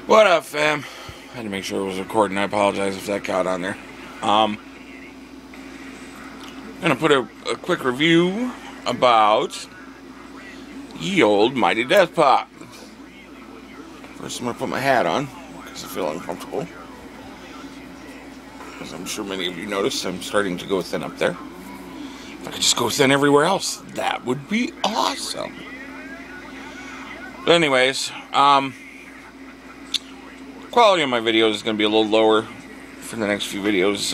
What up, fam? I had to make sure it was recording. I apologize if that got on there. I'm gonna put a quick review about ye old Mighty Death Pop. First, I'm gonna put my hat on because I feel uncomfortable. As I'm sure many of you noticed, I'm starting to go thin up there. If I could just go thin everywhere else, that would be awesome. But anyways, quality of my videos is going to be a little lower for the next few videos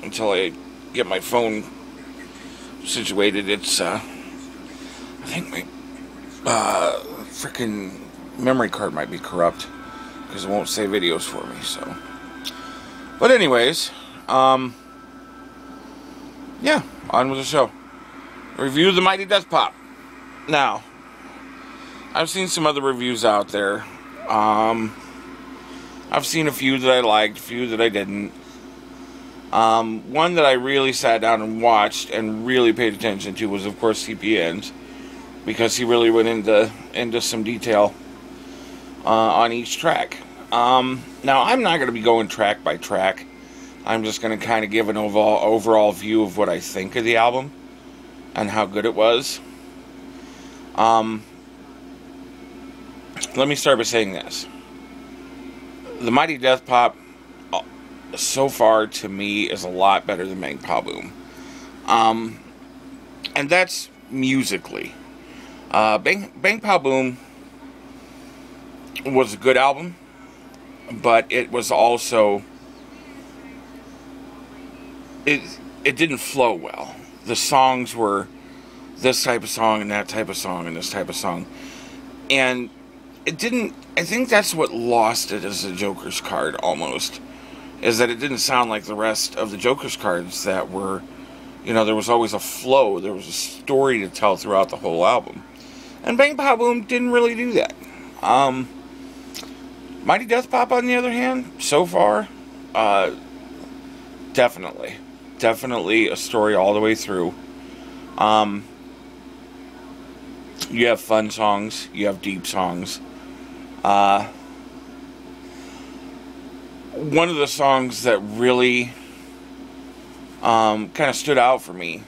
until I get my phone situated. It's I think my freaking memory card might be corrupt because it won't save videos for me. So, but anyways, yeah, on with the show. Review of the Mighty Death Pop. Now, I've seen some other reviews out there. I've seen a few that I liked, a few that I didn't. One that I really sat down and watched and really paid attention to was, of course, CPN's, because he really went into some detail on each track. Now, I'm not going to be going track by track. I'm just going to kind of give an overall view of what I think of the album and how good it was. Let me start by saying this. The Mighty Death Pop, so far, to me, is a lot better than Bang Pa Boom. And that's musically. Bang Pa Boom was a good album, but it was also... It didn't flow well. The songs were this type of song and that type of song and this type of song. And it didn't... I think that's what lost it as a Joker's card, almost. Is that it didn't sound like the rest of the Joker's cards that were... You know, there was always a flow. There was a story to tell throughout the whole album. And Bang Pa Boom didn't really do that. Mighty Death Pop, on the other hand, so far, definitely. Definitely a story all the way through. You have fun songs. You have deep songs. One of the songs that really kind of stood out for me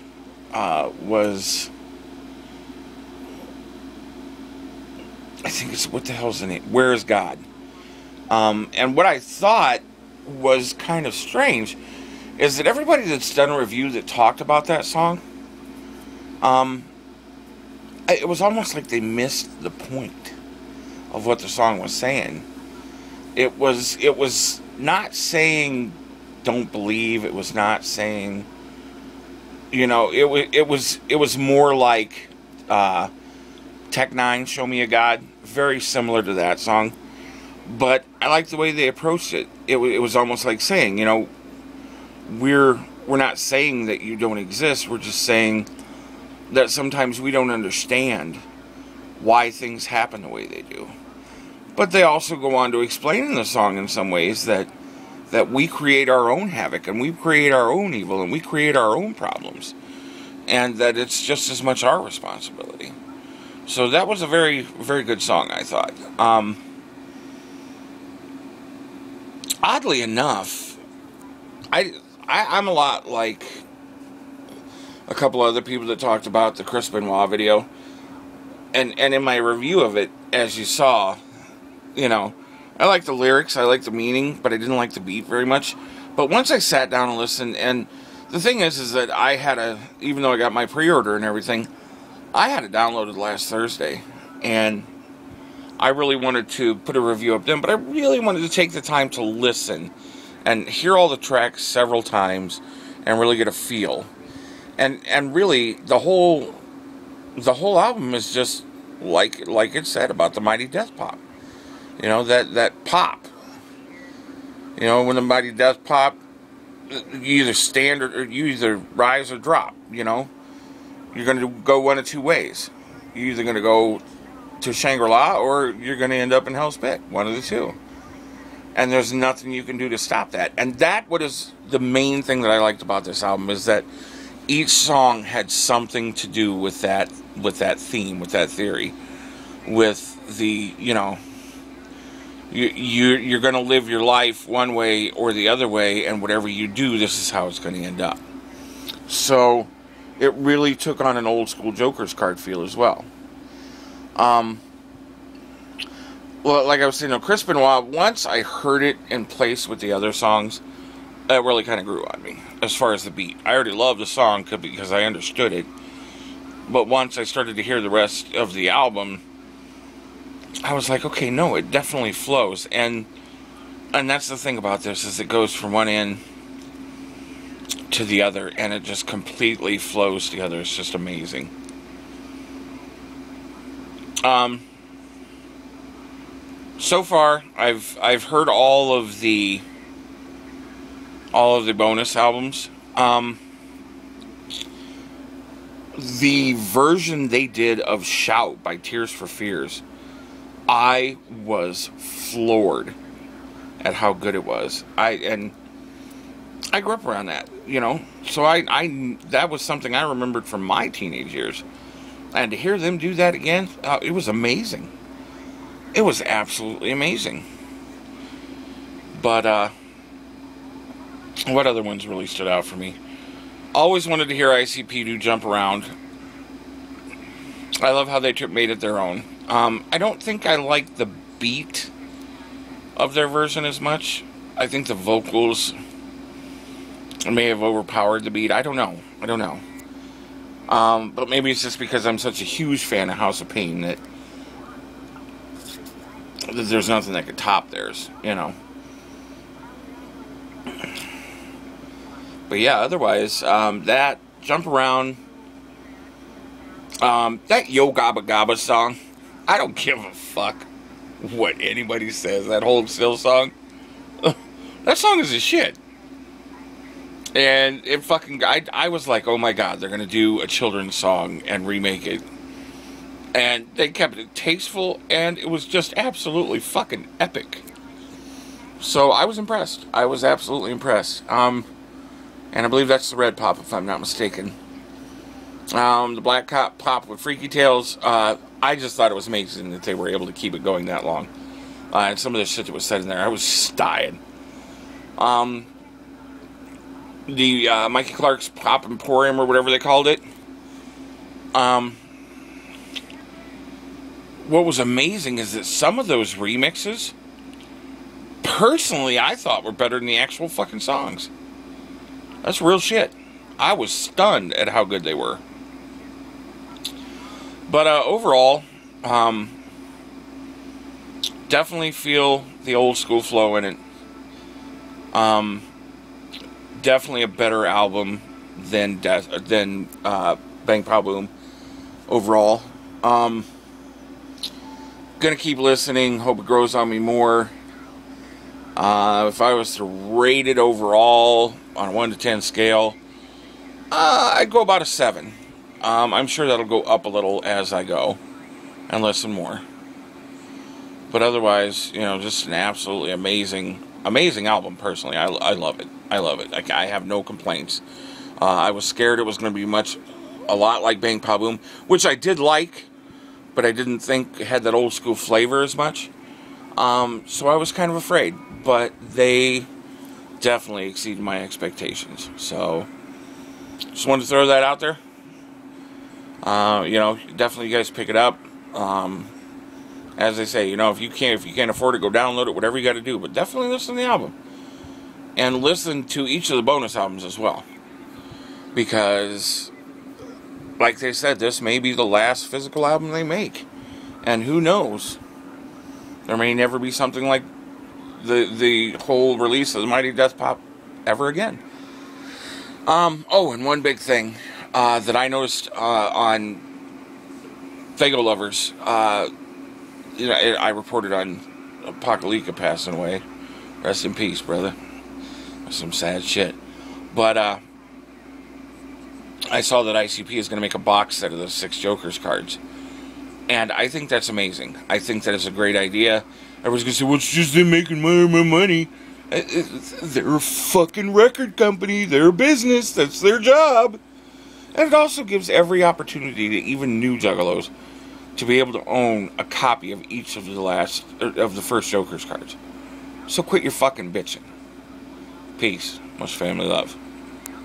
was, I think it's, what the hell's the name? Where is God? And what I thought was kind of strange is that everybody that's done a review that talked about that song, it was almost like they missed the point of what the song was saying. It was not saying don't believe. It was not saying, you know, it was more like Tech Nine, Show Me a God, very similar to that song. But I like the way they approached it. It was almost like saying, you know, we're not saying that you don't exist. We're just saying that sometimes we don't understand why things happen the way they do. But they also go on to explain in the song in some ways that we create our own havoc, and we create our own evil, and we create our own problems, and that it's just as much our responsibility. So that was a very, very good song, I thought. Oddly enough, I'm a lot like a couple other people that talked about the Chris Benoit video. And in my review of it, as you saw, you know, I like the lyrics, I like the meaning, but I didn't like the beat very much. But once I sat down and listened, and the thing is that I had even though I got my pre-order and everything, I had it downloaded last Thursday. And I really wanted to put a review up then, but I really wanted to take the time to listen and hear all the tracks several times and really get a feel. And really, the whole album is just like it said about the Mighty Death Pop. You know, that pop. You know, when the Mighty Death Pop, you either stand or you either rise or drop. You know, you're going to go one of two ways. You're either going to go to Shangri-La or you're going to end up in Hell's Pit. One of the two. And there's nothing you can do to stop that. And that what is the main thing that I liked about this album is that each song had something to do with that theme, with that theory, with the, you know, You're going to live your life one way or the other way, and whatever you do, this is how it's going to end up. So it really took on an old school Joker's card feel as well. Well, like I was saying, Chris Benoit, once I heard it in place with the other songs, it really kind of grew on me as far as the beat. I already loved the song because I understood it, but once I started to hear the rest of the album, I was like, okay, no, it definitely flows. And that's the thing about this, is it goes from one end to the other, and it just completely flows together. It's just amazing. So far, I've heard all of the bonus albums. The version they did of Shout by Tears for Fears, I was floored at how good it was. I grew up around that, so I that was something I remembered from my teenage years, and to hear them do that again, it was amazing. It was absolutely amazing. But what other ones really stood out for me? Always wanted to hear ICP do Jump Around. I love how they made it their own. I don't think I like the beat of their version as much. I think the vocals may have overpowered the beat. I don't know. But maybe it's just because I'm such a huge fan of House of Pain that there's nothing that could top theirs, But yeah, otherwise, that Jump Around, that Yo Gabba Gabba song, I don't give a fuck what anybody says. That Hold Still song, that song is a shit. And it I was like, oh my god, they're gonna do a children's song and remake it. And they kept it tasteful, and it was just absolutely fucking epic. So I was impressed. I was absolutely impressed. And I believe that's the Red Pop, if I'm not mistaken. The Black Pop with Freaky Tales, I just thought it was amazing that they were able to keep it going that long. And some of the shit that was said in there, I was just dying. The Mikey Clark's Pop Emporium, or whatever they called it. What was amazing is that some of those remixes, personally, I thought were better than the actual fucking songs. That's real shit. I was stunned at how good they were. But overall, definitely feel the old school flow in it. Definitely a better album than Bang Pow Boom overall. Gonna keep listening. Hope it grows on me more. If I was to rate it overall on a 1 to 10 scale, I'd go about a 7. I'm sure that'll go up a little as I go and listen more. But otherwise, just an absolutely amazing album. Personally, I love it. I love it. I have no complaints. I was scared it was going to be a lot like Bang Pow Boom, which I did like, but I didn't think it had that old school flavor as much. So I was kind of afraid, but they definitely exceeded my expectations. So just wanted to throw that out there. Definitely you guys pick it up. As they say, if you can't afford it, go download it, whatever you got to do. But definitely listen to the album. And listen to each of the bonus albums as well. Because, like they said, this may be the last physical album they make. And who knows? There may never be something like the whole release of the Mighty Death Pop ever again. And one big thing that I noticed on Fago Lovers, I reported on Apocalyptica passing away. Rest in peace, brother. That's some sad shit. But I saw that ICP is going to make a box set of those 6 Joker's cards. And I think that's amazing. I think that is a great idea. Everyone's going to say, well, it's just them making more money. They're a fucking record company. They're a business. That's their job. And it also gives every opportunity to even new juggalos to be able to own a copy of each of the first Joker's cards. So quit your fucking bitching. Peace. Much family love.